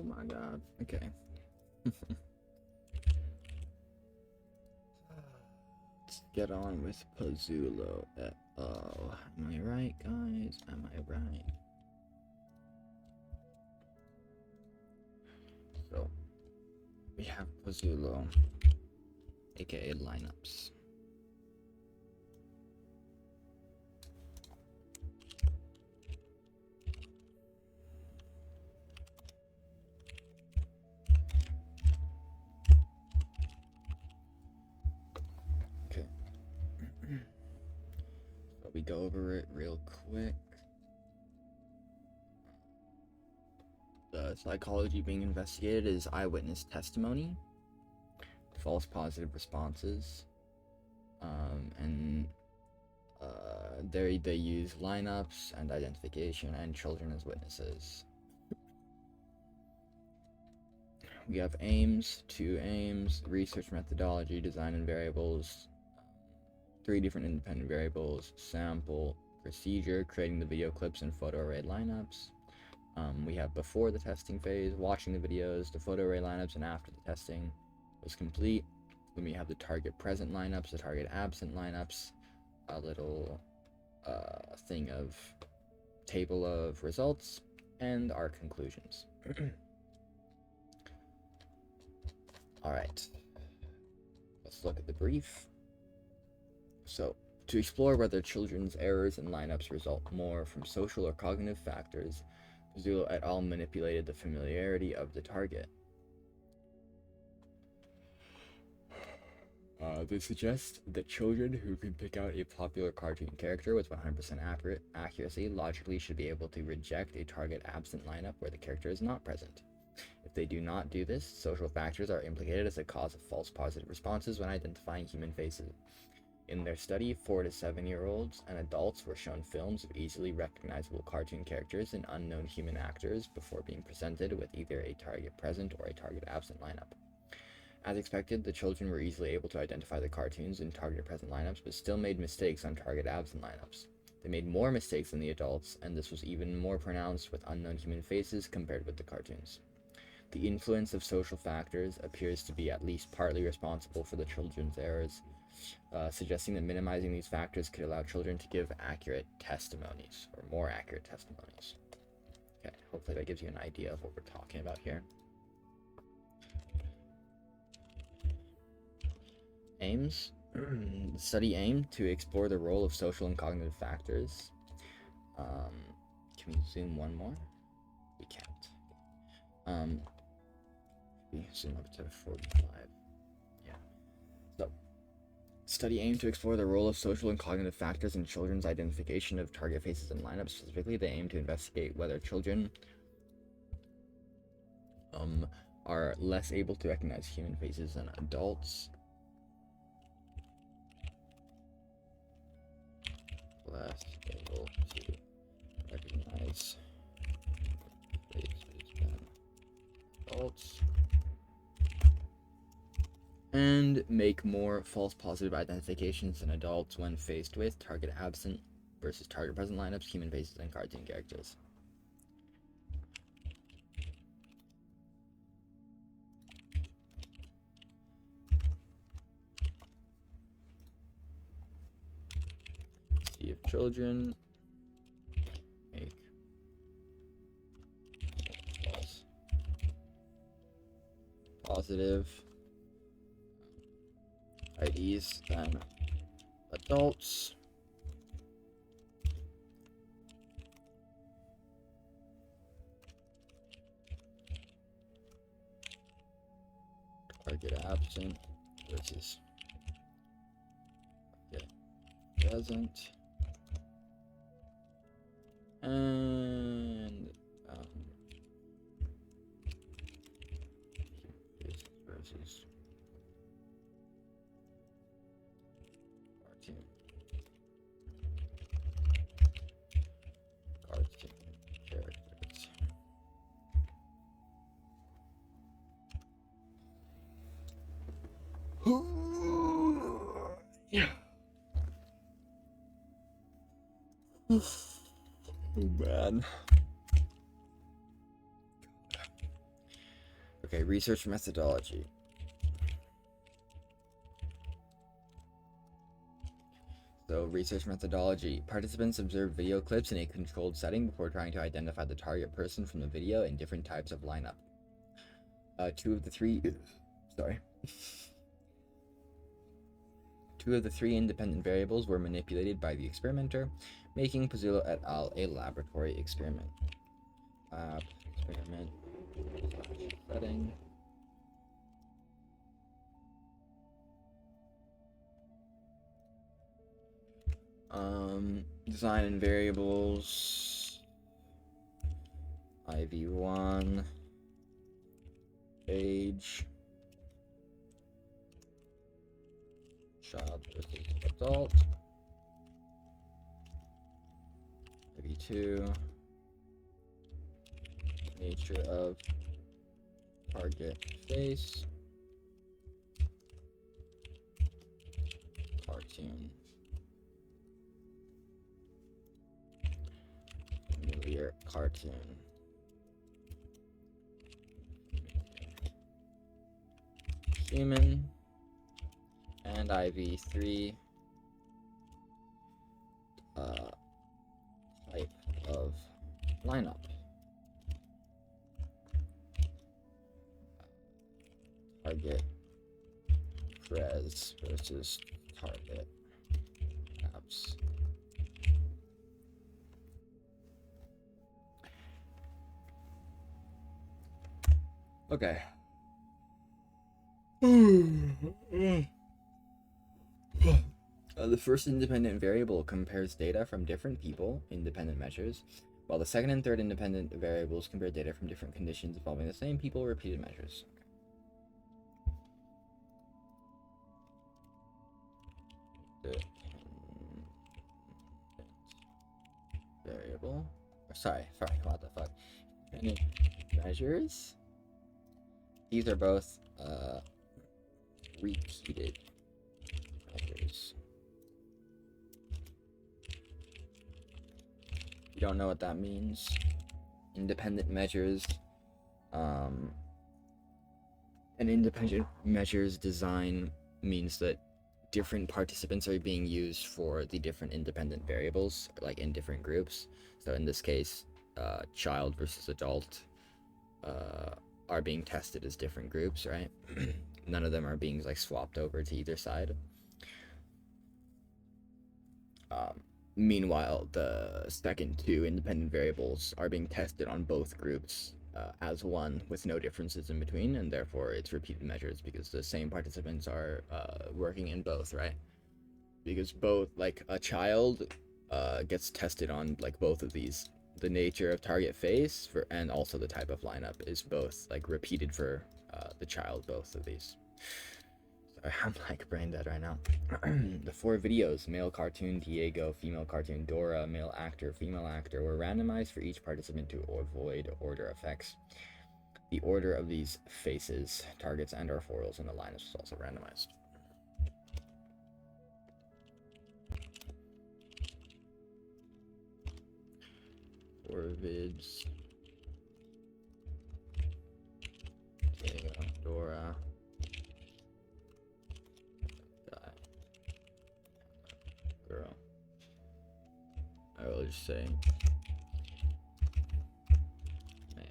my god. Okay. Let's get on with Pozzulo et al. Am I right, guys? Am I right? So, we have Pozzulo, aka lineups. Okay. So we go over it real quick. The psychology being investigated is eyewitness testimony, false positive responses, and they use lineups and identification and children as witnesses. We have aims, 2 aims, research methodology, design and variables, 3 different independent variables, sample, procedure, creating the video clips and photo array lineups. We have before the testing phase, watching the videos, the photo array lineups, and after the testing was complete. Then we have the target present lineups, the target absent lineups, a little thing of table of results, and our conclusions. Alright, let's look at the brief. So, to explore whether children's errors in lineups result more from social or cognitive factors, Pozzulo et al. Manipulated the familiarity of the target. They suggest that children who can pick out a popular cartoon character with 100% accuracy logically should be able to reject a target absent lineup where the character is not present. If they do not do this, social factors are implicated as a cause of false positive responses when identifying human faces. In their study, 4 to 7-year-olds and adults were shown films of easily recognizable cartoon characters and unknown human actors before being presented with either a target present or a target absent lineup. As expected, the children were easily able to identify the cartoons in target present lineups, but still made mistakes on target absent lineups. They made more mistakes than the adults, and this was even more pronounced with unknown human faces compared with the cartoons. The influence of social factors appears to be at least partly responsible for the children's errors, suggesting that minimizing these factors could allow children to give accurate testimonies, or more accurate testimonies. Okay, hopefully that gives you an idea of what we're talking about here. Aims. The study aimed to explore the role of social and cognitive factors. Can we zoom one more? We can't. We zoom up to 45. Yeah. So, study aimed to explore the role of social and cognitive factors in children's identification of target faces and lineups. Specifically, they aim to investigate whether children are less able to recognize human faces than adults. Less able to recognize faces than adults. And make more false positive identifications than adults when faced with target absent versus target present lineups, human faces, and cartoon characters. See if children make false positive IDs than adults. Target absent versus target present. And versus cartoon characters. Yeah. Oh man. Okay, research methodology. So, research methodology. Participants observe video clips in a controlled setting before trying to identify the target person from the video in different types of lineup. Two of the three independent variables were manipulated by the experimenter, making Pozzulo et al. A laboratory experiment. Lab experiment setting. Design and variables. IV1. Age. Child versus adult. IV2. Nature of target face. Cartoon. Familiar cartoon. Human. And IV3. Type of lineup. Target Prez versus target apps. Okay. The first independent variable compares data from different people, independent measures, while the second and third independent variables compare data from different conditions involving the same people, repeated measures. Variable. Sorry, what the fuck? Independent measures. These are both repeated measures. You don't know what that means? Independent measures. An independent measures design means that different participants are being used for the different independent variables, like in different groups. So in this case, child versus adult are being tested as different groups, right? None of them are being like swapped over to either side. Meanwhile, the second two independent variables are being tested on both groups as one with no differences in between, and therefore it's repeated measures because the same participants are working in both, right? Because both, like, a child gets tested on like both of these. The nature of target face and also the type of lineup is both like repeated for the child, both of these. Sorry, I'm like brain dead right now. The 4 videos, male cartoon Diego, female cartoon Dora, male actor, female actor, were randomized for each participant to avoid order effects. The order of these faces, targets, and or foils in the lineups was also randomized. Four vids. Diego, Dora. Girl. I will just say male.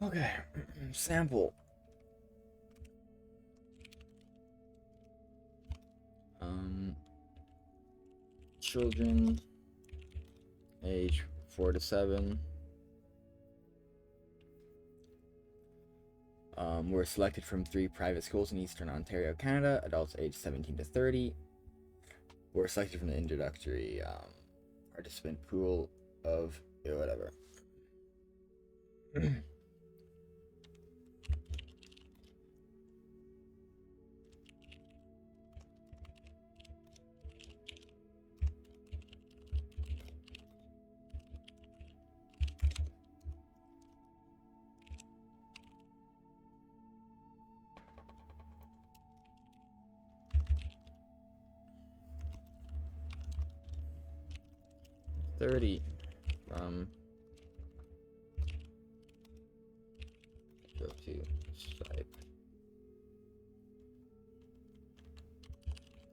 Okay, sample. Children, age 4 to 7. were selected from 3 private schools in Eastern Ontario, Canada. Adults aged 17 to 30 were selected from the introductory participant pool of whatever. $30 from go to Psych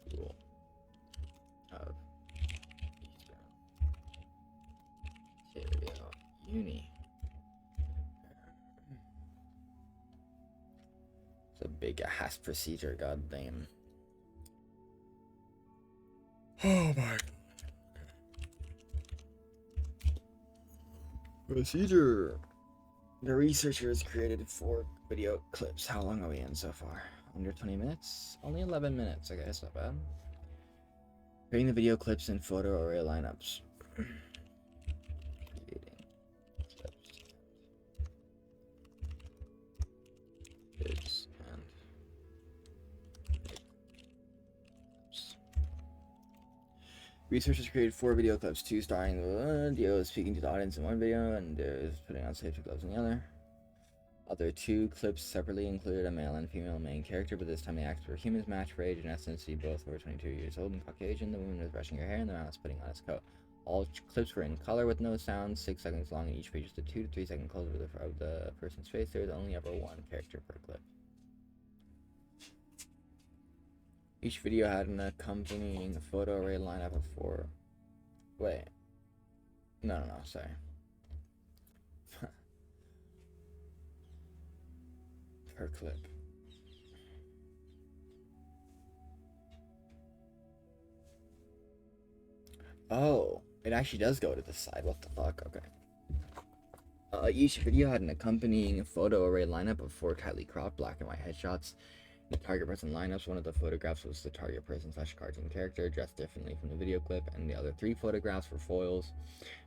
School of Eastern Ontario Uni. It's a big ass procedure, goddamn. Oh my. Procedure. The researchers created 4 video clips. How long are we in so far? Under 20 minutes? Only 11 minutes. Okay, that's not bad. Creating the video clips in photo array lineups. Creating clips. Kids and clips. Researchers created 4 video clips, 2 starring the Dio speaking to the audience in one video, and is putting on safety gloves in the other. Other 2 clips separately included a male and female main character, but this time the actors were humans matched for age and ethnicity. Both were 22 years old and Caucasian. The woman was brushing her hair, and the man was putting on his coat. All clips were in color with no sound, 6 seconds long, and each features a 2 to 3 second close of the person's face. There was only ever 1 character per clip. Each video had an accompanying photo array lineup of 4. Wait. No, sorry. Per clip. Oh, it actually does go to the side. What the fuck? Okay. Each video had an accompanying photo array lineup of 4 tightly cropped black and white headshots. The target person lineups, one of the photographs was the target person / cartoon character, dressed differently from the video clip, and the other 3 photographs were foils,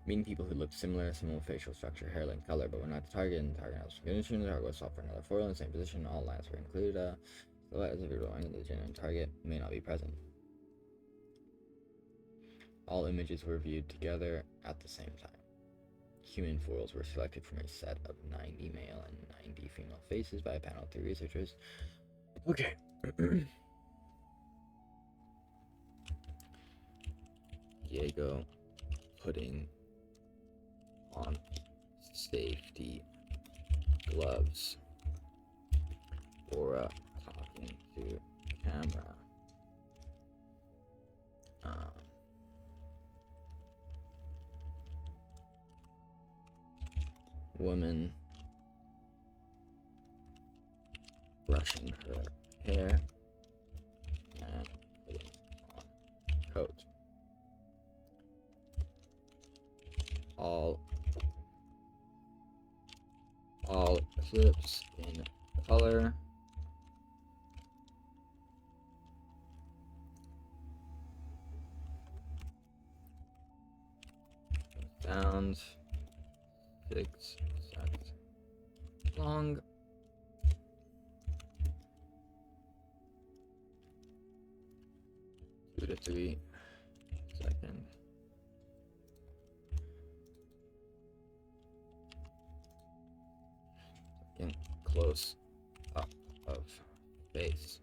meaning people who looked similar facial structure, hair length, color, but were not the target, and the target was condition. The target was swapped for another foil in the same position. All lines were included. So as if you're going, the genuine target may not be present. All images were viewed together at the same time. Human foils were selected from a set of 90 male and 90 female faces by a panel of 3 researchers. Okay. Diego putting on safety gloves. Aura talking to camera. Woman brushing her hair and putting on coat. All clips in color. Sound 6 seconds long. Two to 3 seconds. Second close up of face.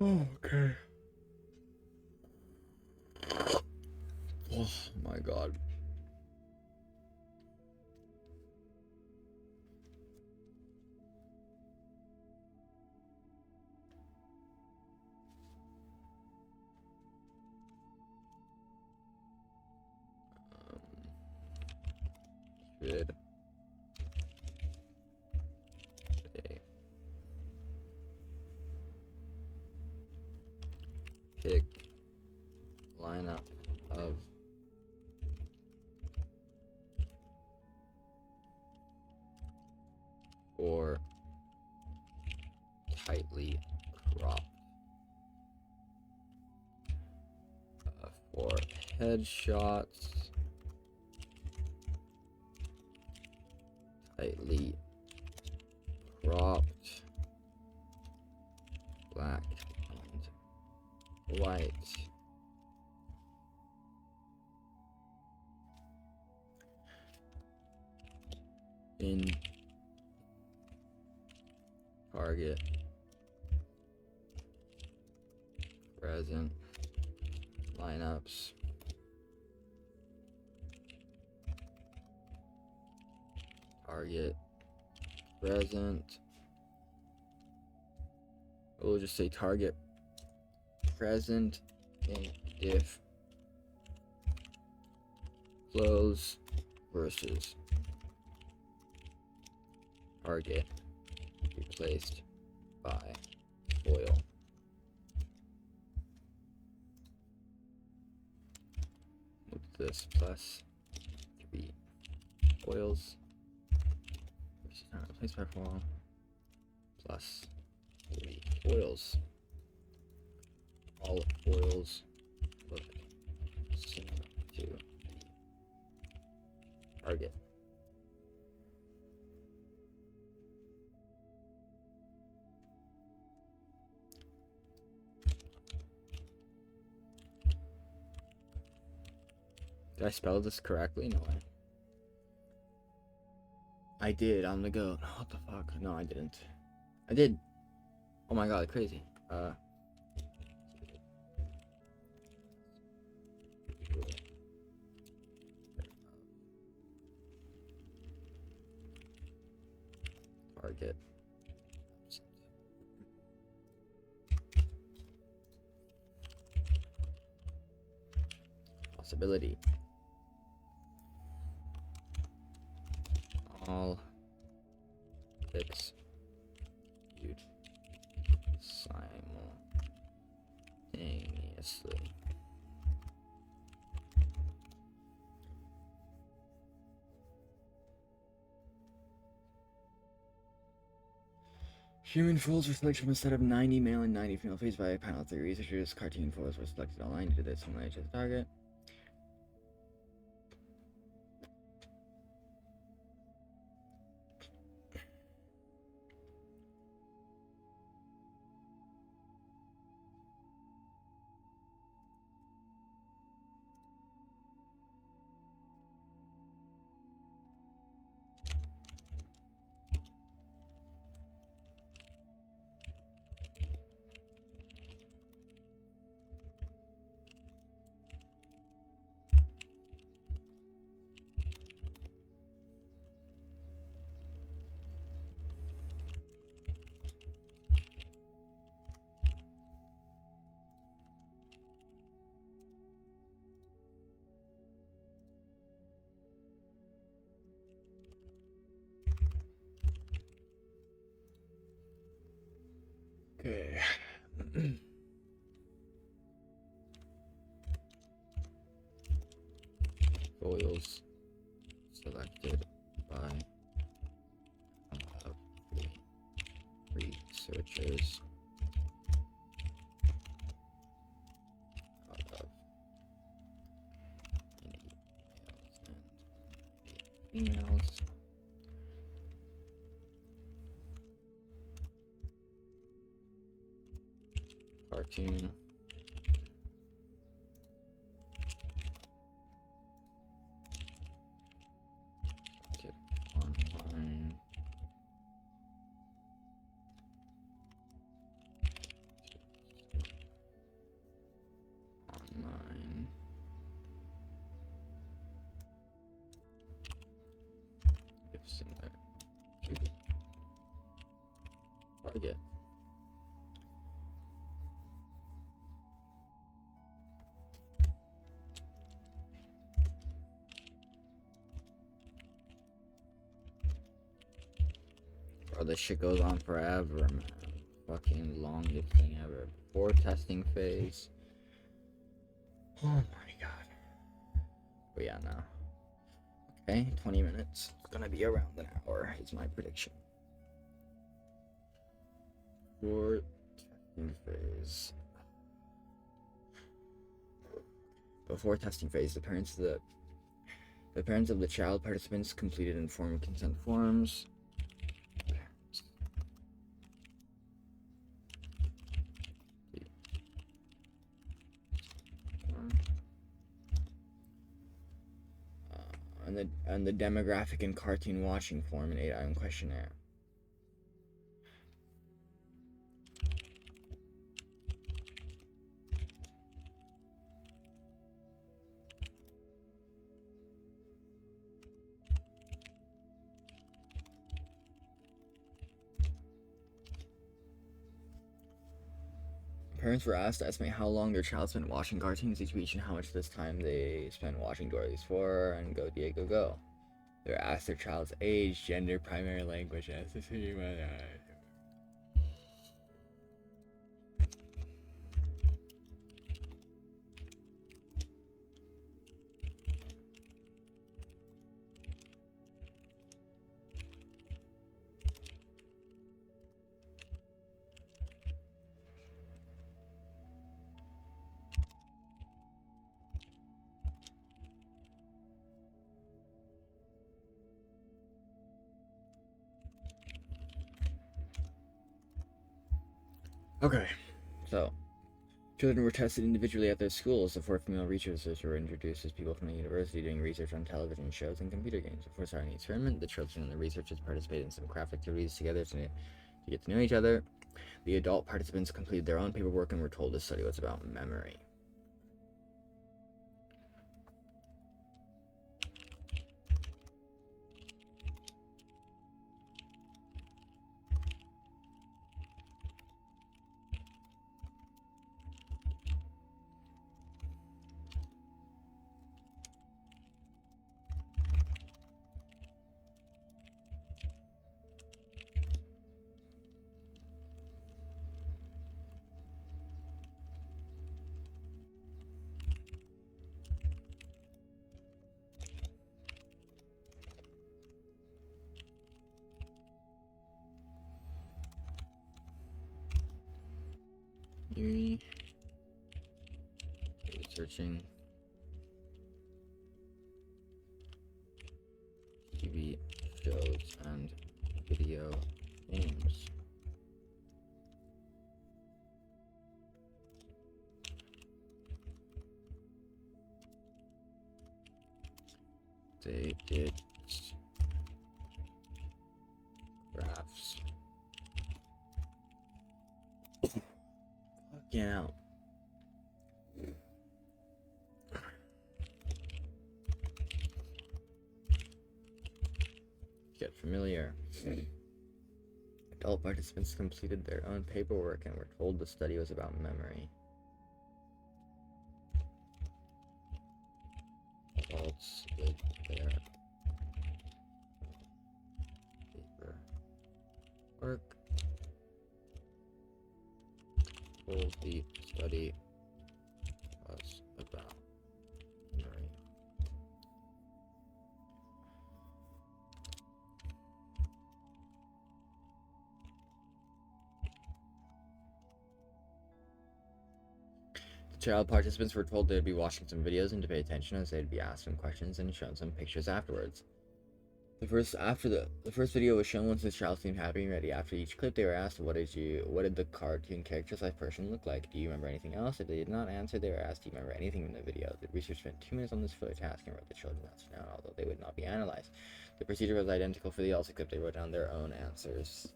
Okay. Oh my god. Should they pick lineup of or tightly cropped. For headshots, tightly cropped, black and white. In target present lineups. Target present. We'll just say target present in if close versus target replaced by foil. With this plus 3 foils versus target replaced by foil plus 3 foils. All foils look similar to the target. Did I spell this correctly? No way. I did on the go. What the fuck? No, I didn't. I did. Oh my god, crazy. Target. Possibility. All picks viewed simultaneously. Human foils were selected from a set of 90 male and 90 female phased by panel 3 researchers. Cartoon foils were selected online to this similar to the target. Okay. Foils selected by the researchers out of any males and females. Cartoon. Online. Online. If similar to the target. Bro, this shit goes on forever, man. Fucking longest thing ever. Before testing phase. Oh my god. But yeah, no. Okay, 20 minutes. It's gonna be around an hour, is my prediction. For testing phase. Before testing phase, the parents of the child participants completed informed consent forms. And the demographic and cartoon watching form, an 8-item questionnaire. Parents were asked to estimate how long their child spent watching cartoons each week and how much of this time they spent watching Dory's 4 and Go Diego Go. They were asked their child's age, gender, primary language, ethnicity, Okay, so children were tested individually at their schools. The 4 female researchers were introduced as people from the university doing research on television shows and computer games. Before starting the experiment, the children and the researchers participated in some craft activities together to get to know each other. The adult participants completed their own paperwork and were told the study was about memory. Researching TV shows and video games. They did graphs. Fucking hell. Get familiar. Adult participants completed their own paperwork and were told the study was about memory. Adults did their paperwork. Told the study was about memory. Child participants were told they'd be watching some videos and to pay attention as they'd be asked some questions and shown some pictures afterwards. The first video was shown once the child seemed happy and ready. After each clip, they were asked, "What did the cartoon character/slash person look like? Do you remember anything else?" If they did not answer, they were asked, "Do you remember anything from the video?" The researchers spent 2 minutes on this filler task and wrote the children's answers down, although they would not be analyzed. The procedure was identical for the also clip. They wrote down their own answers.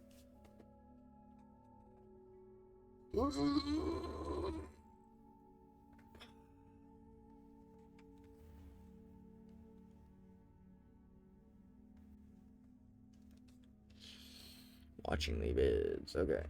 Watching the vids, okay.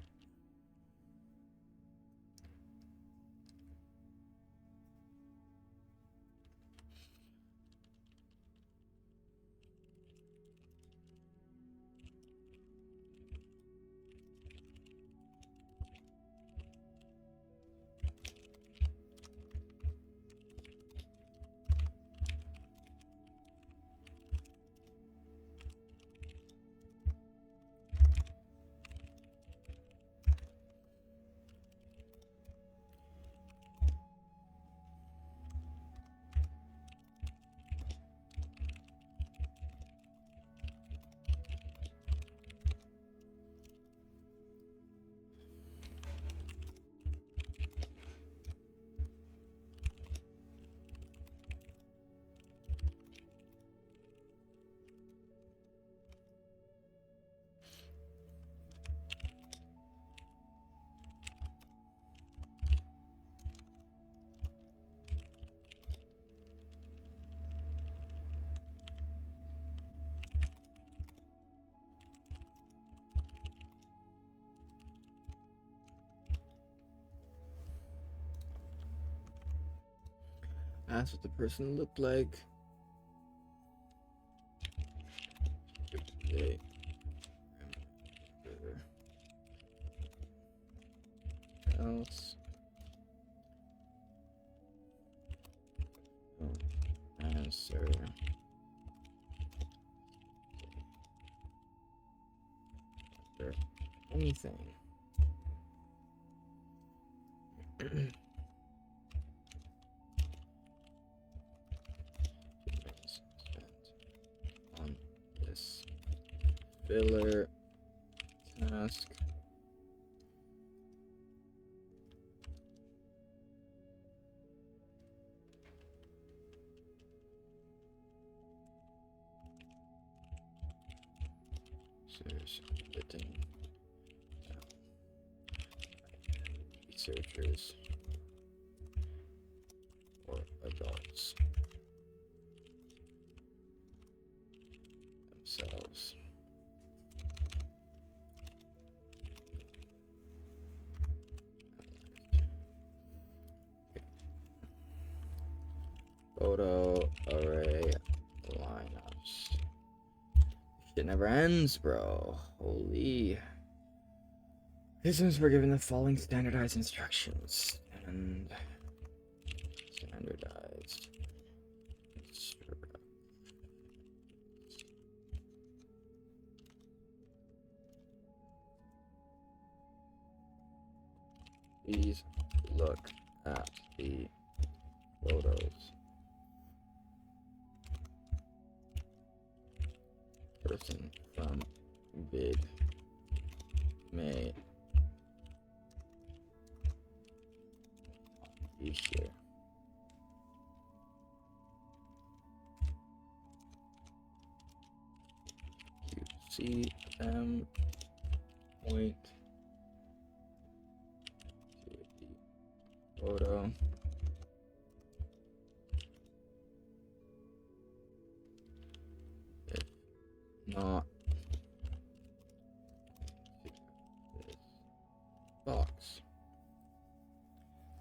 ask what the person looked like. They else. Answer. Anything. On this filler task. Written researchers or adults themselves. Photo array lineups. Shit never ends, bro. Holy. Participants were given the following standardized instructions. And standardized please look at the photos. Person from vid may be here. You see them point to the photo. If not, this box.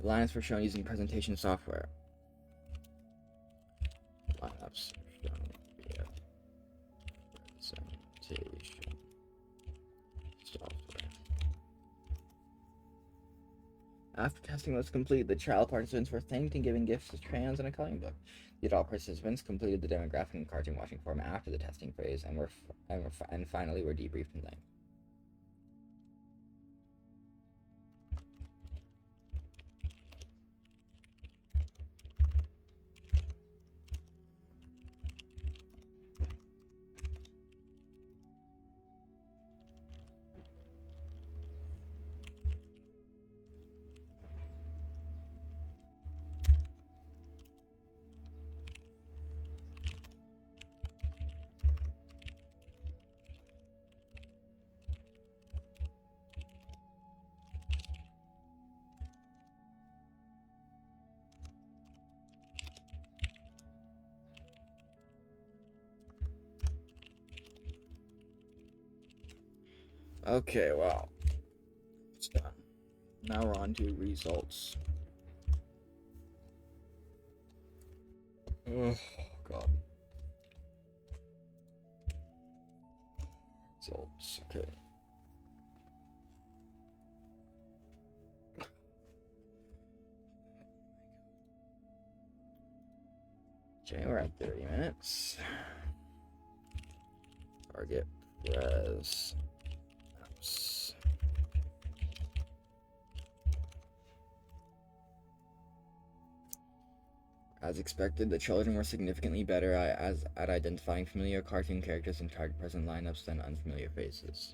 The lineups were shown using presentation software. Lineups shown via presentation software. After testing was complete, the child participants were thanked and given gifts of crayons and a coloring book. The adult participants completed the demographic and cartoon watching form after the testing phase and finally were debriefed and thanked. Okay, well, it's done. Now we're on to results. Oh, God. Results, okay. Okay, we're at 30 minutes. Target res. As expected, the children were significantly better at identifying familiar cartoon characters in target present lineups than unfamiliar faces.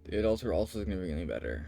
The adults were also significantly better.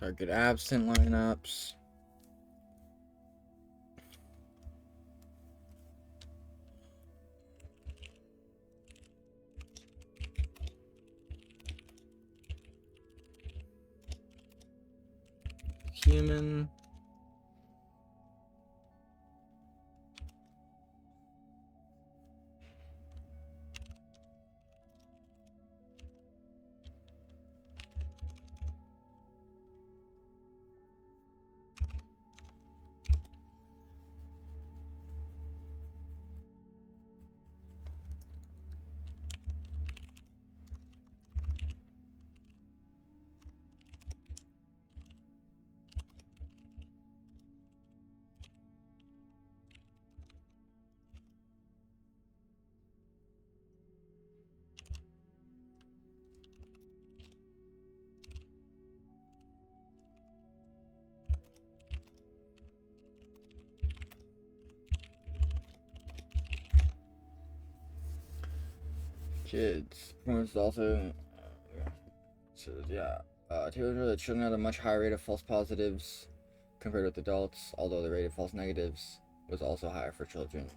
Target absent lineups. Human. Kids. Performance also. So yeah. The children had a much higher rate of false positives compared with adults, although the rate of false negatives was also higher for children.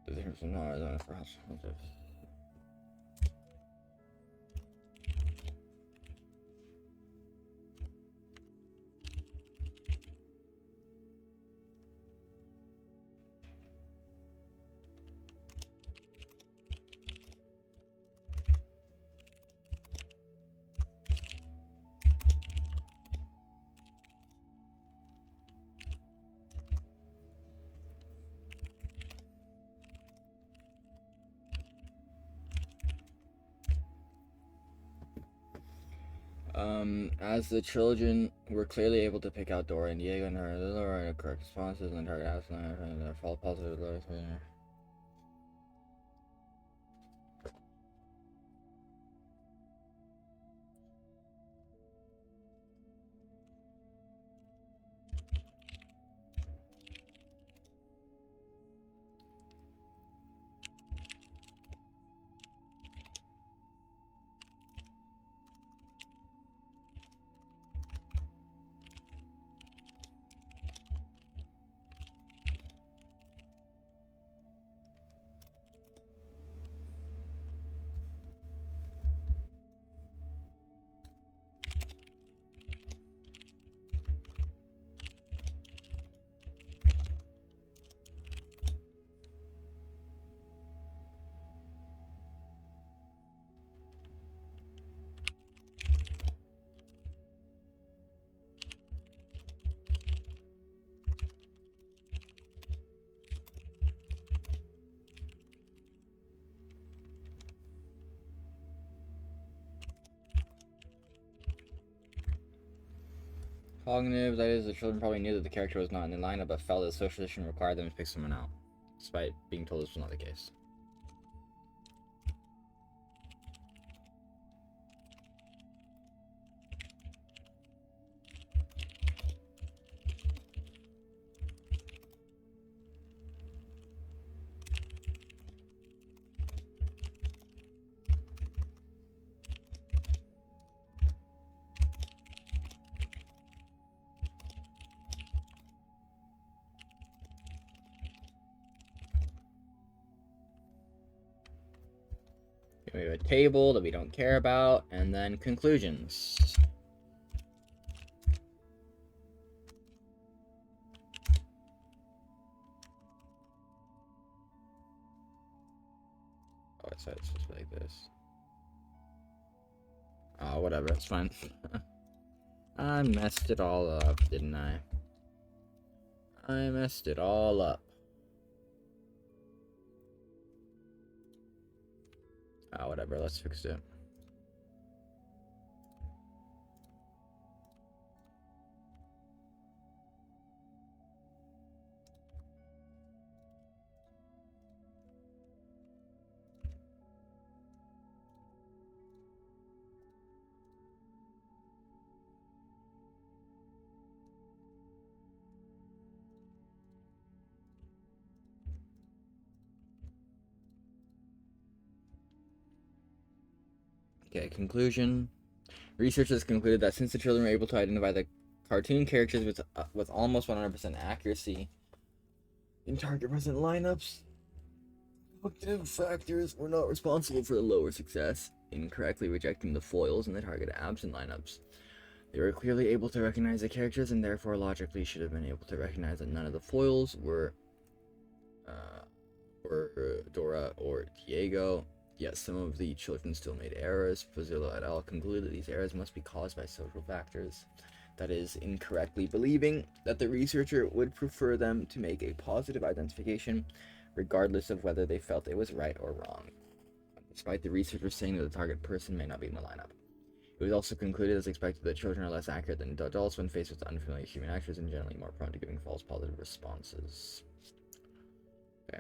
The difference was not higher than for false positives. As the children were clearly able to pick out Dora and Diego and her lower correct responses and target absent and their false positive lower. Cognitive, that is, the children probably knew that the character was not in the lineup, but felt that socialization required them to pick someone out, despite being told this was not the case. We have a table that we don't care about, and then conclusions. Oh, I said it's just like this. Oh, whatever, it's fine. I messed it all up, didn't I? I messed it all up. Oh, whatever, let's fix it. Okay, conclusion. Researchers concluded that since the children were able to identify the cartoon characters with almost 100% accuracy in target present lineups, cognitive factors were not responsible for the lower success, incorrectly rejecting the foils in the target absent lineups. They were clearly able to recognize the characters and therefore logically should have been able to recognize that none of the foils were Dora or Diego. Yet some of the children still made errors. Pozzulo et al. Concluded that these errors must be caused by social factors. That is, incorrectly believing that the researcher would prefer them to make a positive identification, regardless of whether they felt it was right or wrong, despite the researcher saying that the target person may not be in the lineup. It was also concluded, as expected, that children are less accurate than adults when faced with unfamiliar human actors and generally more prone to giving false positive responses. Okay.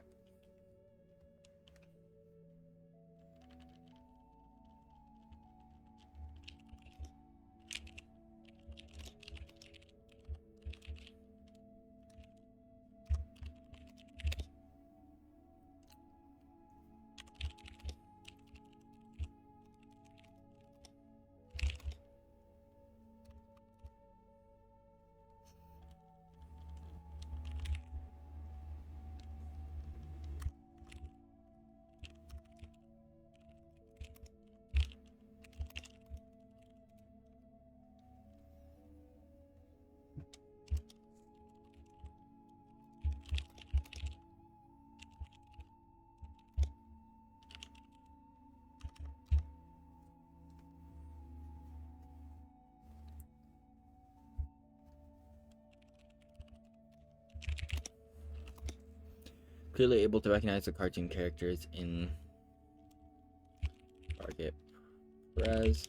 Clearly able to recognize the cartoon characters in target res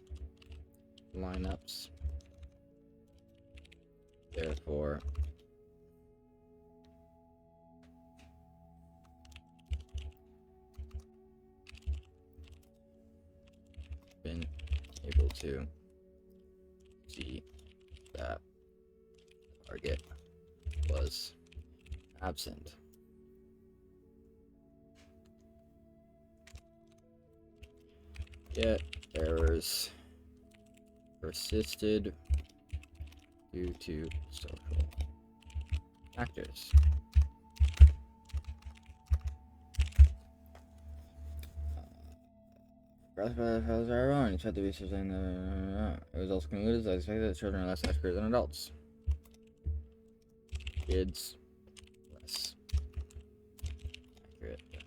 lineups. Therefore, been able to see that target was absent. Yet errors persisted due to social factors. It was also concluded that expected that children are less accurate than adults. Kids less accurate than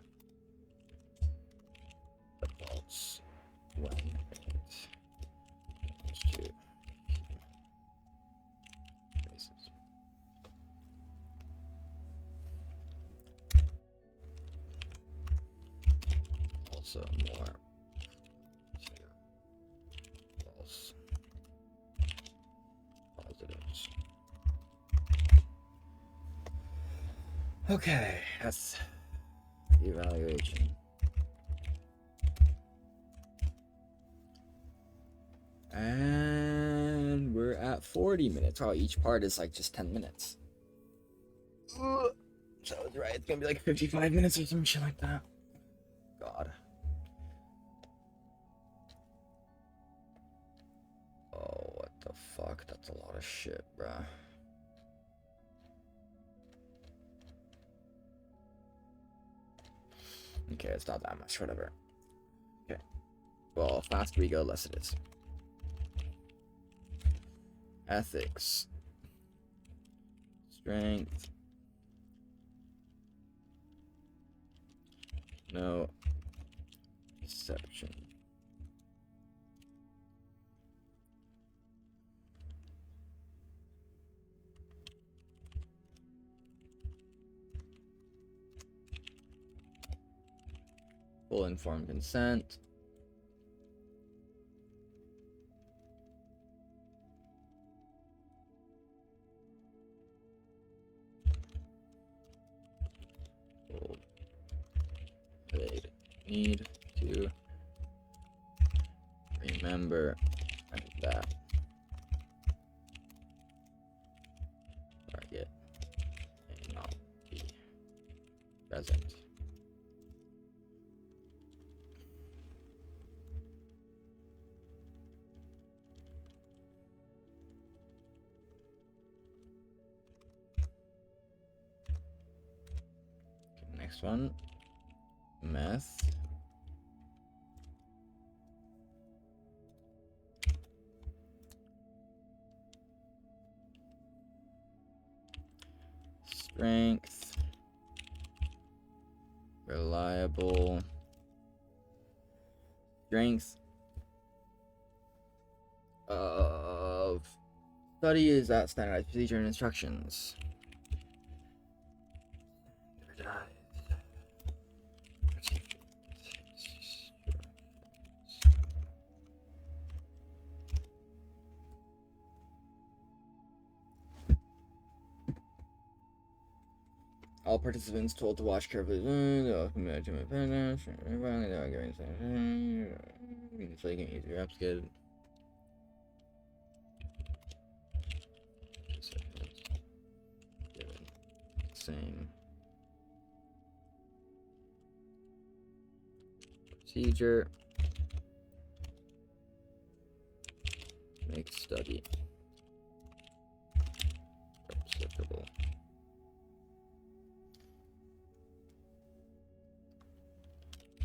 adults when it comes to faces. Also more false positives. Okay, that's the evaluation. And we're at 40 minutes. Oh, each part is like just 10 minutes. So I was right. It's gonna be like 55 minutes or some shit like that. God. Oh, what the fuck? That's a lot of shit, bruh. Okay, it's not that much, whatever. Okay. Well, faster we go, less it is. Ethics. Strength. No deception. Full informed consent. They need to remember that target may not be present. Next one, meth. Strength, reliable, strength of study is at standardized procedure and instructions. All participants told to watch carefully. So you can ease your reps good. Same procedure. Make study replicable.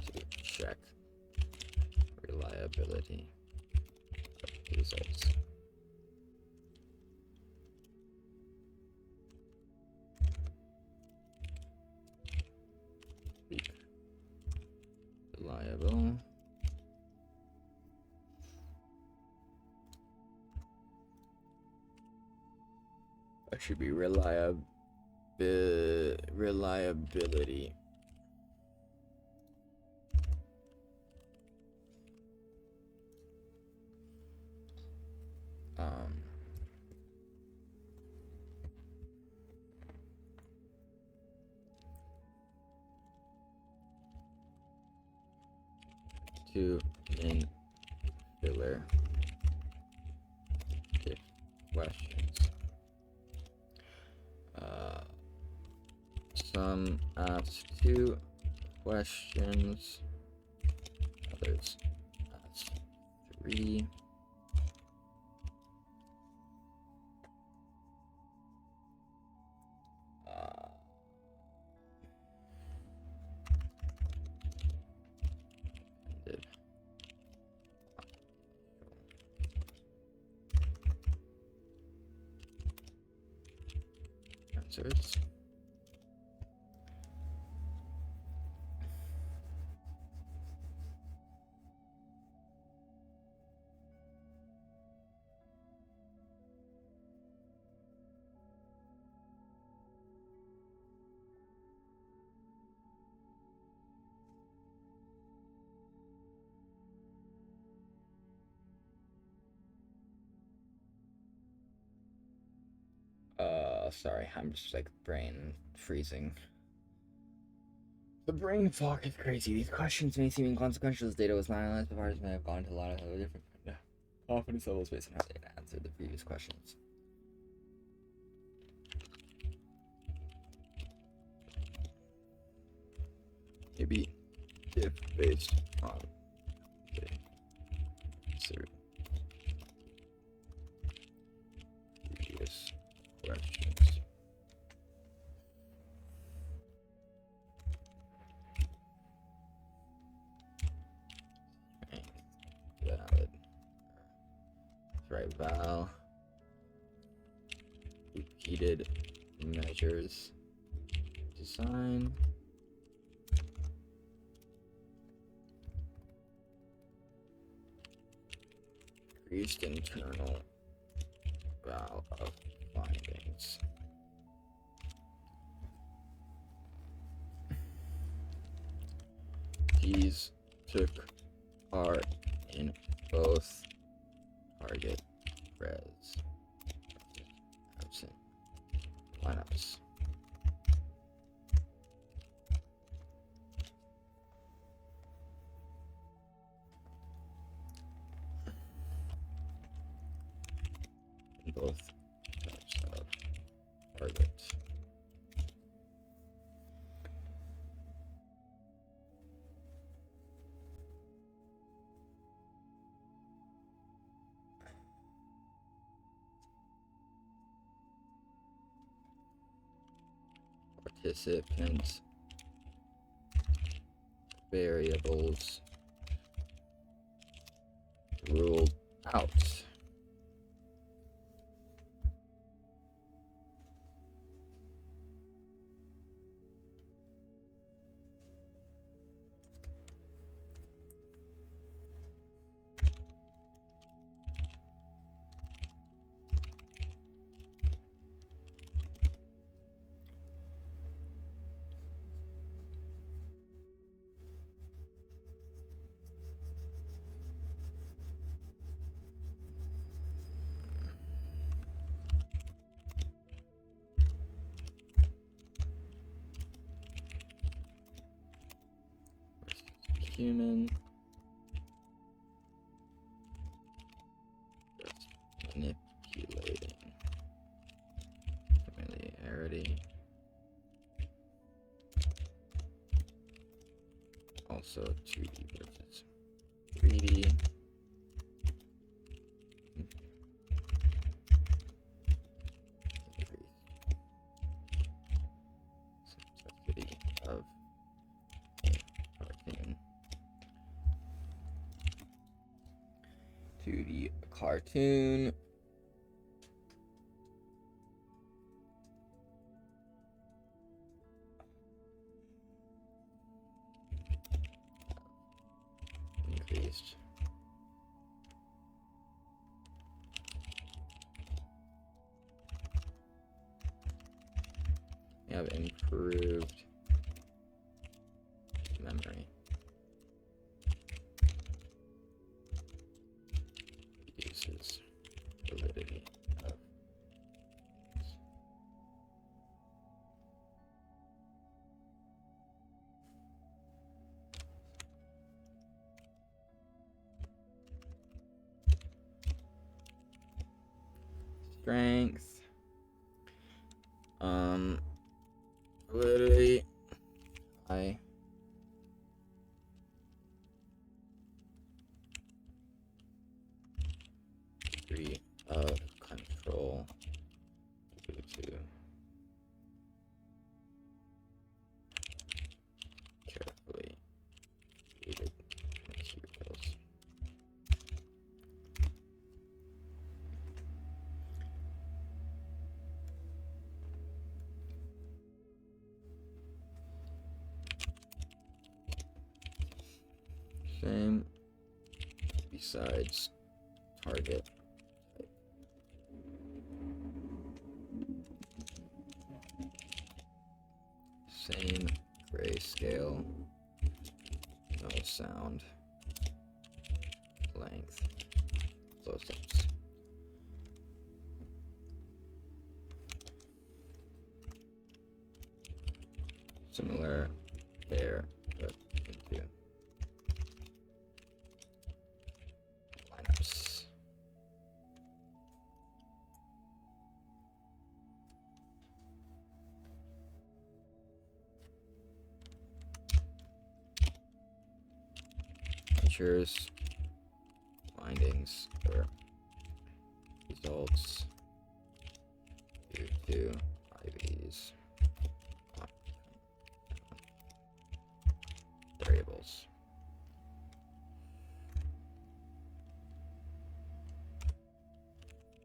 To check reliability of results. Reliable. That should be reliability. To in filler questions. Some ask 2 questions, others ask 3. Answers. Sorry, I'm just like brain freezing. The brain fog is crazy. These questions may seem inconsequential as data was not analyzed, but parties may have gone to a lot of other different confidence levels based on how they answered the previous questions. Maybe if based on the answered previous questions. Valid. Right, val. Repeated measures. Design. Increased internal val of findings. These took part in both target res absent lineups. In both types of targets. Participants variables ruled out. Human just manipulating familiarity. Also 2D versus 3D. Simplicity of a cartoon. 2D cartoon. Increased. We have improved memory. Uses validity of strength. Validity. I degree of control due to carefully created materials. Same besides target type. Same grayscale, no sound, length, close-ups. Similar there, but into lineups. Features, findings, or results due to IVs. Variables.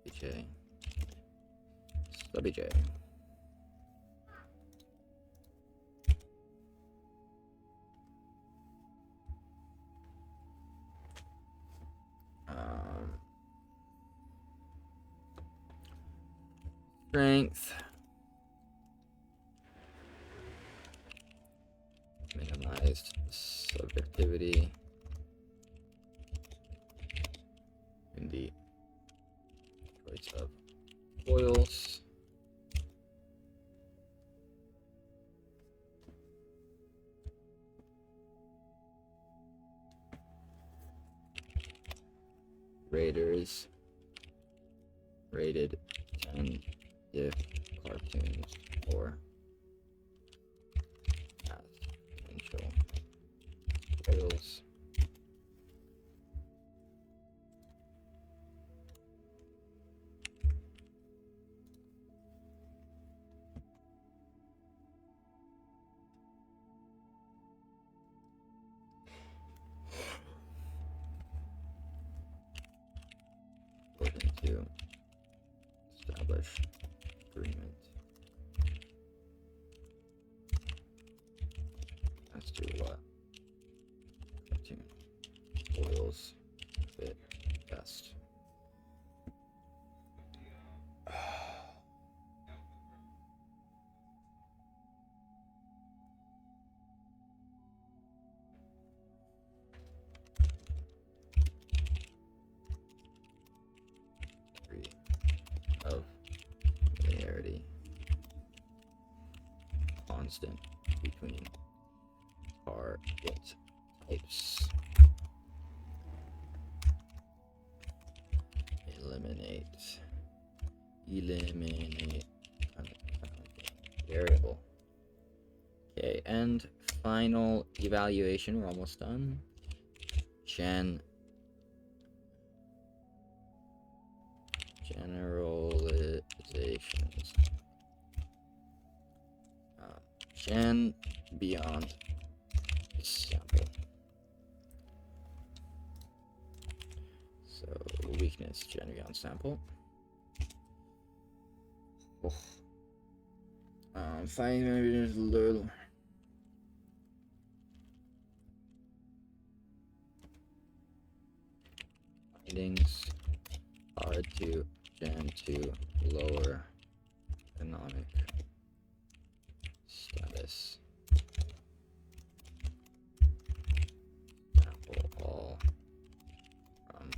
BJ. WJ. Strength. Minimized subjectivity in the choice of oils. Raters rated 10 if cartoons or as potential oils. tariff agreement. As to what cartoon oils fit best. Of linearity constant between target types. Eliminate variable. Okay, and final evaluation, we're almost done. Generalizations. Gen beyond sample. So weakness, gen beyond sample. Oh. Findings are to gen to lower economic status. Sample all from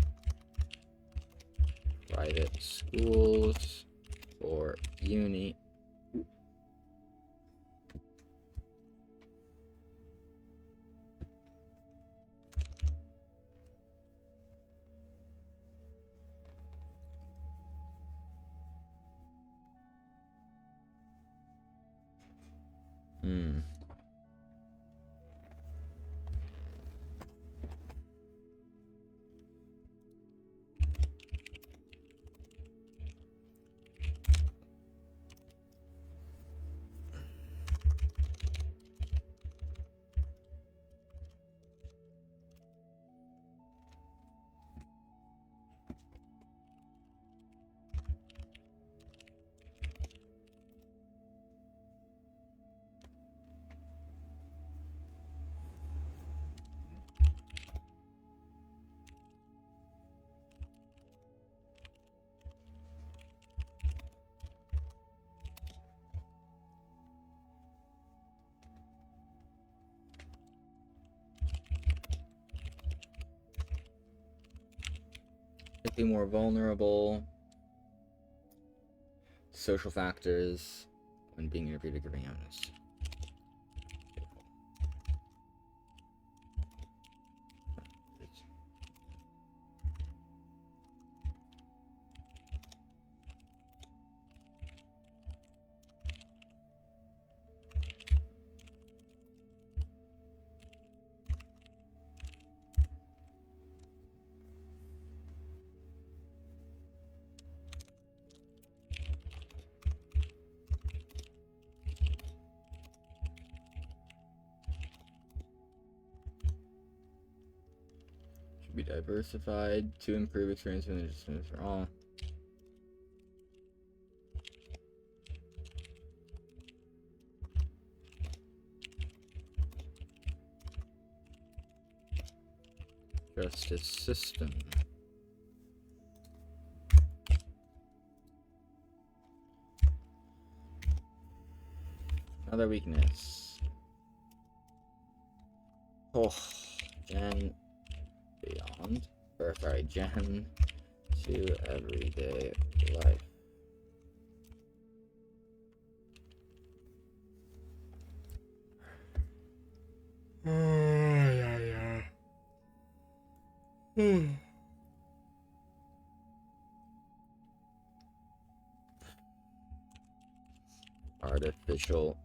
private schools or uni. Be more vulnerable. Social factors when being interviewed or giving evidence. Be diversified to improve experience and experience for all. Justice system. Another weakness. Oh, gen beyond, or sorry, gen to everyday life. Artificial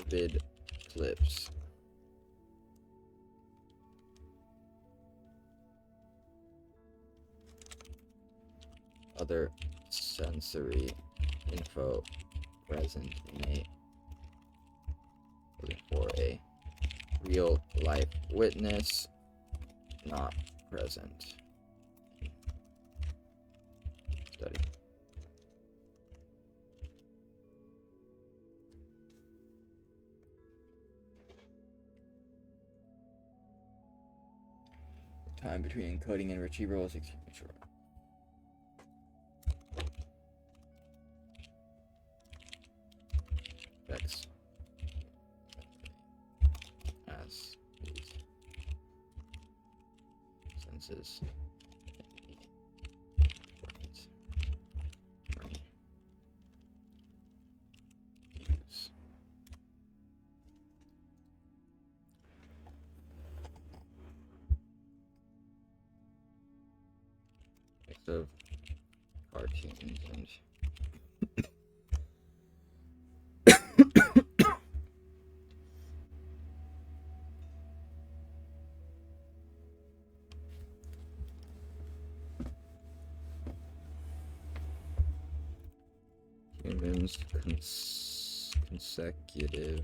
vid clips. Other sensory info present in a for a real life witness not present. Study. time between encoding and retrieval is extremely short. That's as these senses use. Mix of cartoons and humans consecutive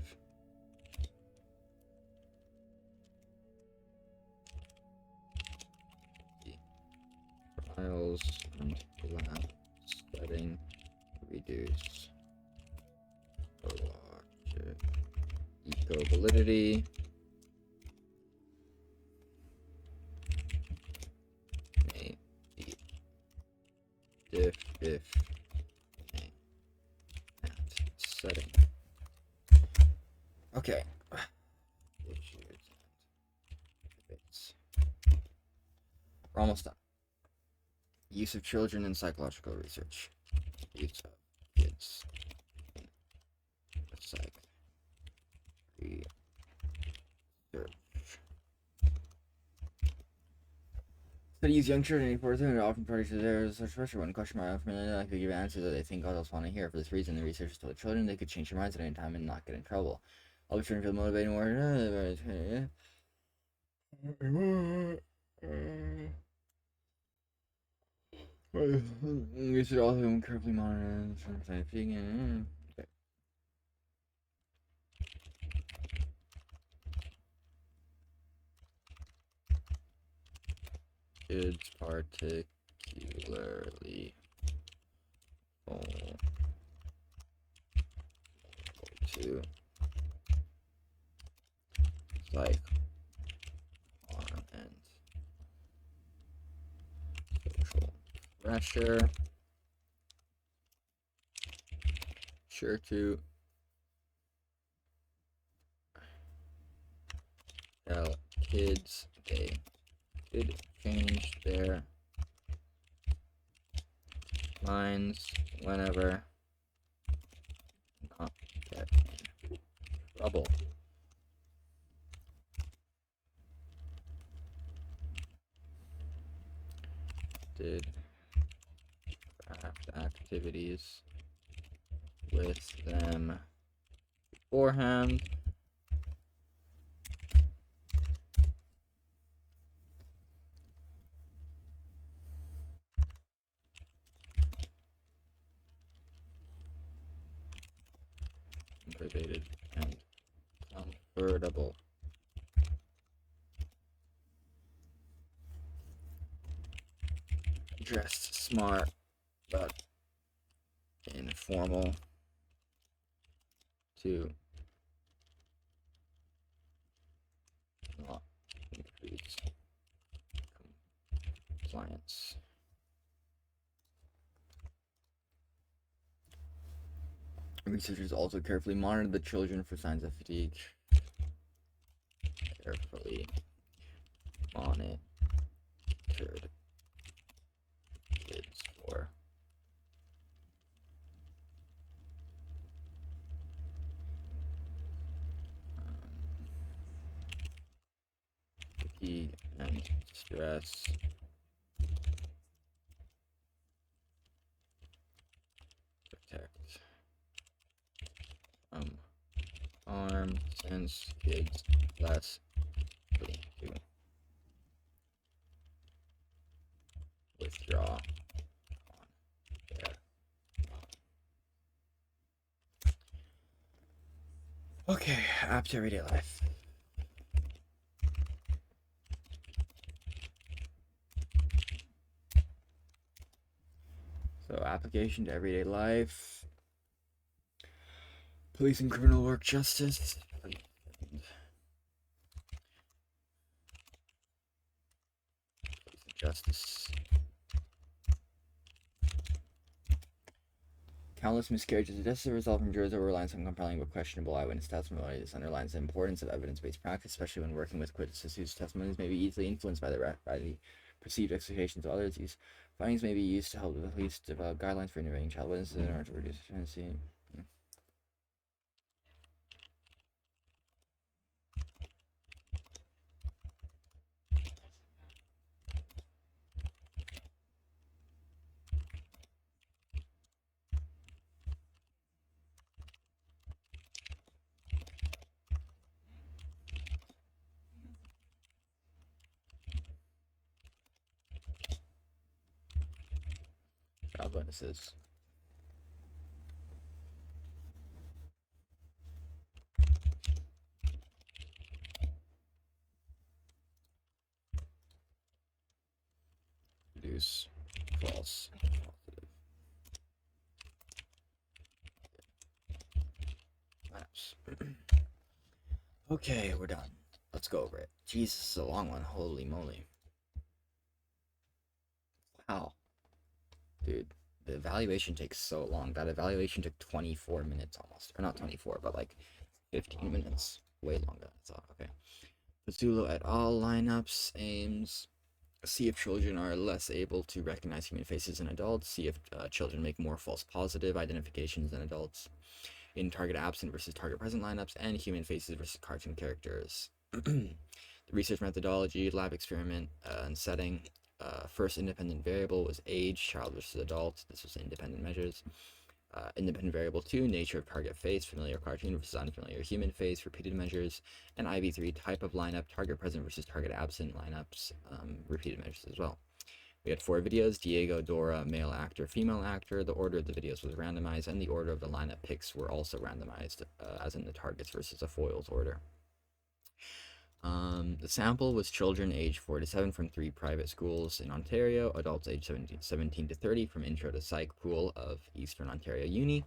trials and lab setting reduce eco validity may be if setting. Okay. We're almost done. Use of children in psychological research. Use of kids in psych research. Studies young children in person are often prone to their such pressure when questioned by unfamiliar could give answers that they think others want to hear. For this reason, the researchers told the children they could change their minds at any time and not get in trouble. All the children feel motivated more. You should also carefully monitor typing. Okay. Kids particularly vulnerable to like harm and social pressure. Sure to tell kids they could change their minds whenever, not get in trouble. Did craft activities with them beforehand. Motivated and comfortable. Dressed smart, but informal. To not increase compliance. Researchers also carefully monitored the children for signs of fatigue. Carefully monitored kids for fatigue and stress. Protect harm since kids less likely to withdraw on their own. Okay, app to everyday life. So application to everyday life. Police and criminal work justice. justice. Countless miscarriages of justice result from jurors over reliance on compelling but questionable eyewitness testimony. This underlines the importance of evidence-based practice, especially when working with witnesses whose testimonies may be easily influenced by the perceived expectations of others. These findings may be used to help the police develop guidelines for interviewing child witnesses in order to reduce the tendency. Child witnesses. Reduce false positive maps. Okay, we're done. Let's go over it. Jesus, this is a long one. Holy moly. Wow. Dude, the evaluation takes so long. That evaluation took 24 minutes almost. Or not 24, but like 15 minutes. Way longer than I thought. Okay. Pozzulo et al. Lineups aims. See if children are less able to recognize human faces than adults. See if children make more false positive identifications than adults. In target absent versus target present lineups, and human faces versus cartoon characters. The research methodology, lab experiment, and setting. First independent variable was age, child versus adult. This was independent measures. Independent variable 2, nature of target face, familiar cartoon versus unfamiliar human face, repeated measures. And IV3, type of lineup, target present versus target absent lineups, repeated measures as well. We had 4 videos: Diego, Dora, male actor, female actor. The order of the videos was randomized, and the order of the lineup picks were also randomized, as in the targets versus a foils order. The sample was children aged 4 to 7 from 3 private schools in Ontario, adults aged 17 to 30 from Intro to Psych pool of Eastern Ontario Uni.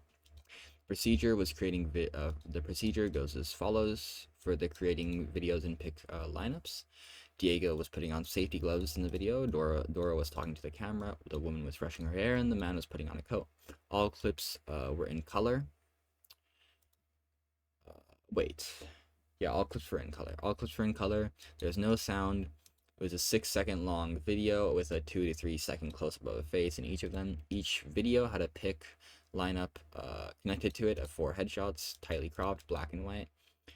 Procedure was creating, the procedure goes as follows for the creating videos and pick lineups. Diego was putting on safety gloves in the video. Dora was talking to the camera. The woman was brushing her hair, and the man was putting on a coat. All clips were in color. All clips were in color. All clips were in color. There's no sound. It was a 6-second long video with a 2 to 3 second close up of a face in each of them. Each video had a pick lineup connected to it of 4 headshots, tightly cropped, black and white,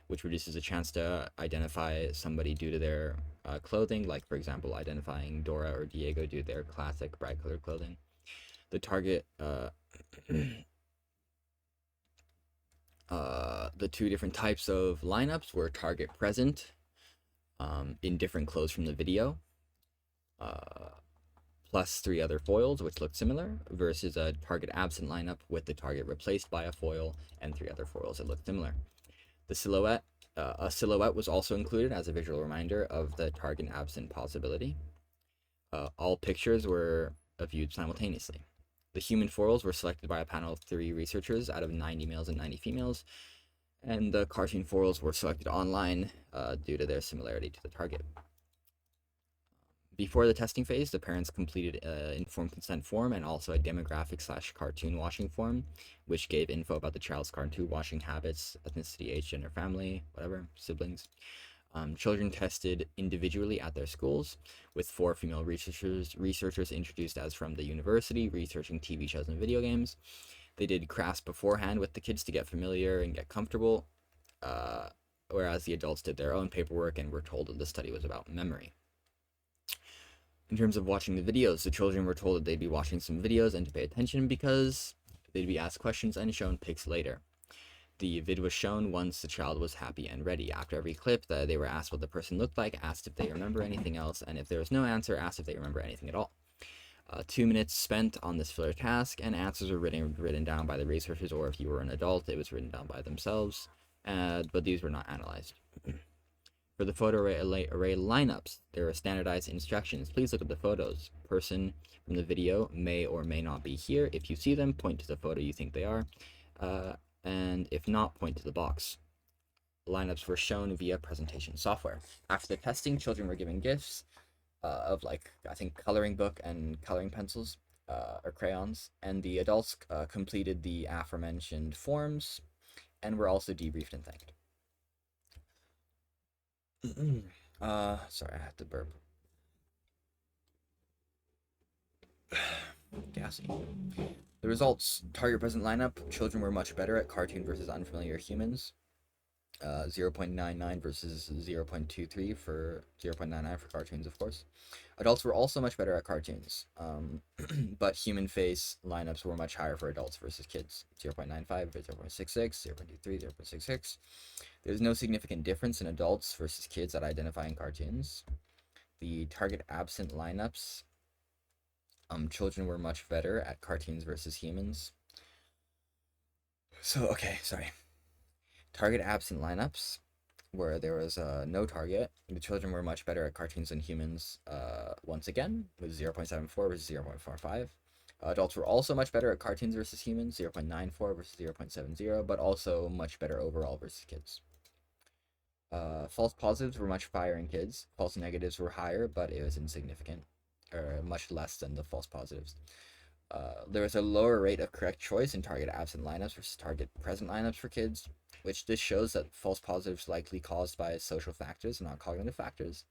which reduces a chance to identify somebody due to their clothing, like for example identifying Dora or Diego due to their classic bright colored clothing. The target the 2 different types of lineups were target present in different clothes from the video, plus 3 other foils which looked similar, versus a target absent lineup with the target replaced by a foil and 3 other foils that looked similar. The silhouette, a silhouette was also included as a visual reminder of the target absent possibility. All pictures were viewed simultaneously. The human foils were selected by a panel of 3 researchers out of 90 males and 90 females, and the cartoon foils were selected online due to their similarity to the target. Before the testing phase, the parents completed an informed consent form and also a demographic/cartoon washing form, which gave info about the child's cartoon washing habits, ethnicity, age, gender, family, whatever, siblings. Children tested individually at their schools, with 4 female researchers introduced as from the university, researching TV shows and video games. They did crafts beforehand with the kids to get familiar and get comfortable, whereas the adults did their own paperwork and were told that the study was about memory. In terms of watching the videos, the children were told that they'd be watching some videos and to pay attention because they'd be asked questions and shown pics later. The vid was shown once the child was happy and ready. After every clip, they were asked what the person looked like, asked if they remember anything else, and if there was no answer, asked if they remember anything at all. 2 minutes spent on this filler task, and answers were written down by the researchers, or if you were an adult, it was written down by themselves, but these were not analyzed. For the photo array lineups, there are standardized instructions. Please look at the photos. Person from the video may or may not be here. If you see them, point to the photo you think they are, and if not, point to the box. Lineups were shown via presentation software. After the testing, children were given gifts. of like I think coloring book and coloring pencils or crayons, and the adults completed the aforementioned forms and were also debriefed and thanked. Sorry, I had to burp. Gassy. The results: target present lineup. Children were much better at cartoon versus unfamiliar humans. 0.99 versus 0.23 for 0.99 for cartoons, of course. Adults were also much better at cartoons, but human face lineups were much higher for adults versus kids. 0.95, 0.66, 0.23, 0.66. There's no significant difference in adults versus kids at identifying cartoons. The target absent lineups, children were much better at cartoons versus humans. So, okay, sorry. Target absent lineups, where there was no target. The children were much better at cartoons than humans, once again, with 0.74 versus 0.45. Adults were also much better at cartoons versus humans, 0.94 versus 0.70, but also much better overall versus kids. False positives were much higher in kids. False negatives were higher, but it was insignificant, or much less than the false positives. There was a lower rate of correct choice in target absent lineups versus target present lineups for kids, which this shows that false positives likely caused by social factors, not cognitive factors.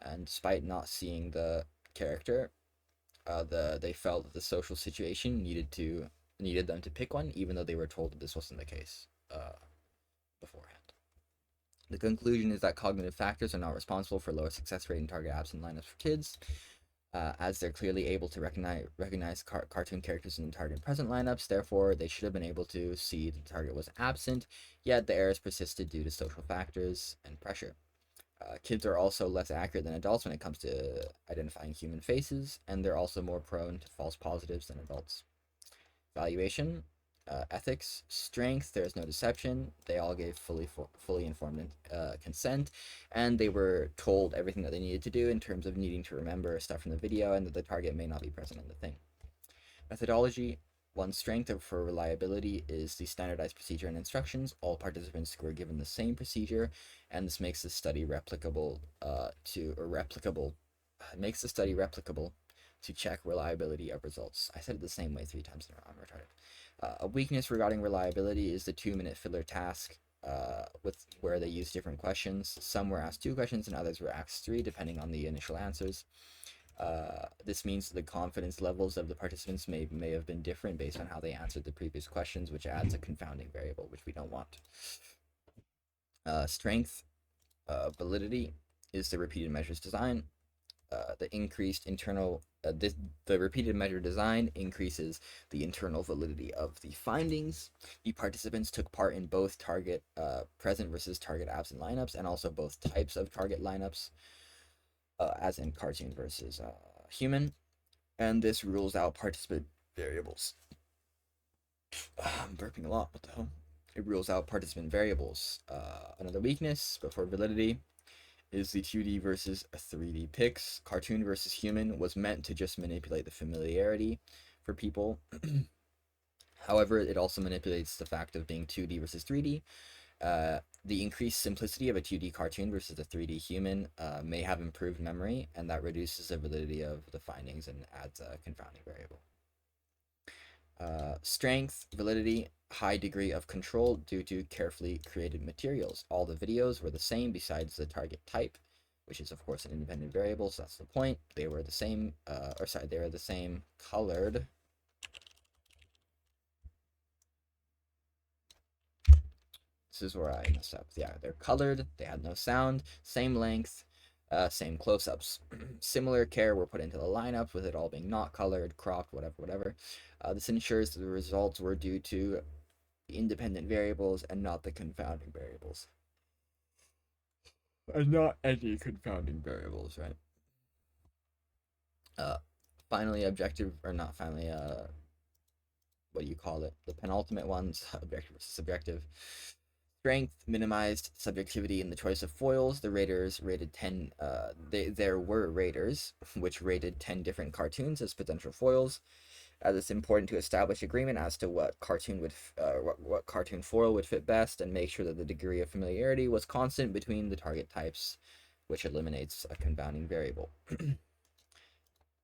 And despite not seeing the character, they felt that the social situation needed them to pick one, even though they were told that this wasn't the case beforehand. The conclusion is that cognitive factors are not responsible for lower success rate in target absent lineups for kids, as they're clearly able to recognize cartoon characters in the target and present lineups. Therefore, they should have been able to see the target was absent, yet the errors persisted due to social factors and pressure. Kids are also less accurate than adults when it comes to identifying human faces, and they're also more prone to false positives than adults. Valuation, ethics, strength. There's no deception. They all gave fully informed consent, and they were told everything that they needed to do in terms of needing to remember stuff from the video, and that the target may not be present in the thing. Methodology. One strength for reliability is the standardized procedure and instructions. All participants were given the same procedure, and this makes the study replicable makes the study replicable to check reliability of results. I said it the same way 3 times in a row. I'm retarded. A weakness regarding reliability is the 2-minute filler task, with where they use different questions. Some were asked 2 questions and others were asked 3, depending on the initial answers. This means the confidence levels of the participants may have been different based on how they answered the previous questions, which adds a confounding variable, which we don't want. Strength, validity is the repeated measures design. The increased internal the repeated measure design increases the internal validity of the findings. The participants took part in both target present versus target absent lineups, and also both types of target lineups, as in cartoon versus human, and this rules out participant variables. I'm burping a lot. What the hell? It rules out participant variables. Another weakness before validity is the 2D versus 3D pics. Cartoon versus human was meant to just manipulate the familiarity for people. However, it also manipulates the fact of being 2D versus 3D. The increased simplicity of a 2D cartoon versus a 3D human may have improved memory, and that reduces the validity of the findings and adds a confounding variable. Strength, validity, high degree of control due to carefully created materials. All the videos were the same besides the target type, which is of course an independent variable, so that's the point. They were the same, they were the same colored. This is where I messed up. Yeah, they're colored, they had no sound, same length, same close-ups. Similar care were put into the lineup, with it all being not colored, cropped, whatever. This ensures that the results were due to independent variables and not the confounding variables. And not any confounding variables, right? Finally, objective, or not finally, what do you call it? The penultimate ones, objective versus subjective. Strength minimized subjectivity in the choice of foils. The raters rated 10. There were raters which rated 10 different cartoons as potential foils, as it's important to establish agreement as to what cartoon what cartoon foil would fit best, and make sure that the degree of familiarity was constant between the target types which eliminates a confounding variable.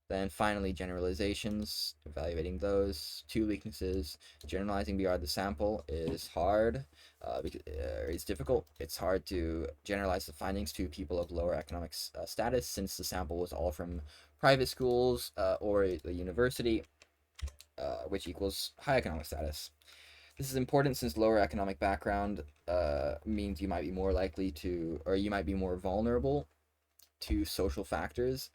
Then finally, generalizations, evaluating those. Two weaknesses. Generalizing beyond the sample is hard, because it's difficult. It's hard to generalize the findings to people of lower economic status, since the sample was all from private schools or the university, which equals high economic status. This is important since lower economic background means you might be more likely to, or you might be more vulnerable to social factors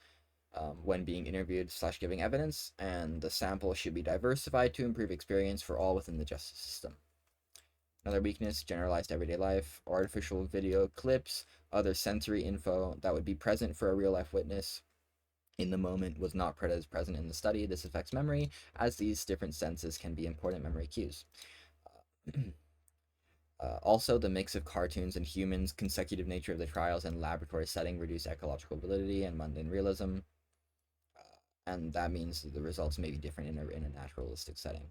when being interviewed / giving evidence, and the sample should be diversified to improve experience for all within the justice system. Another weakness, generalized everyday life, artificial video clips, other sensory info that would be present for a real life witness in the moment was not present in the study. This affects memory, as these different senses can be important memory cues. Also, the mix of cartoons and humans, consecutive nature of the trials, and laboratory setting reduce ecological validity and mundane realism. And that means that the results may be different in a naturalistic setting.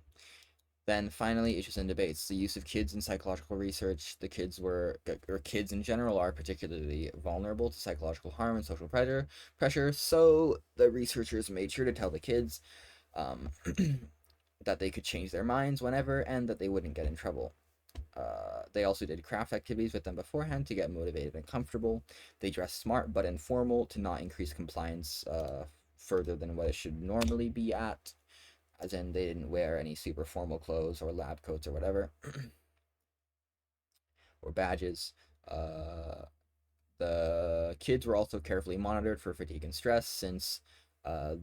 Then finally, issues and debates. The use of kids in psychological research. The kids kids in general are particularly vulnerable to psychological harm and social pressure. So the researchers made sure to tell the kids that they could change their minds whenever and that they wouldn't get in trouble. They also did craft activities with them beforehand to get motivated and comfortable. They dressed smart but informal to not increase compliance further than what it should normally be at, as in they didn't wear any super formal clothes or lab coats or whatever, or badges. The kids were also carefully monitored for fatigue and stress, since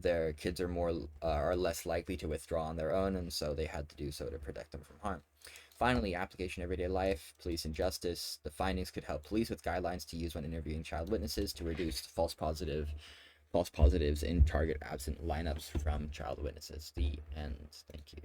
their kids are less likely to withdraw on their own, and so they had to do so to protect them from harm. Finally, application everyday life, police and justice. The findings could help police with guidelines to use when interviewing child witnesses to reduce false positives in target absent lineups from child witnesses. The end. Thank you.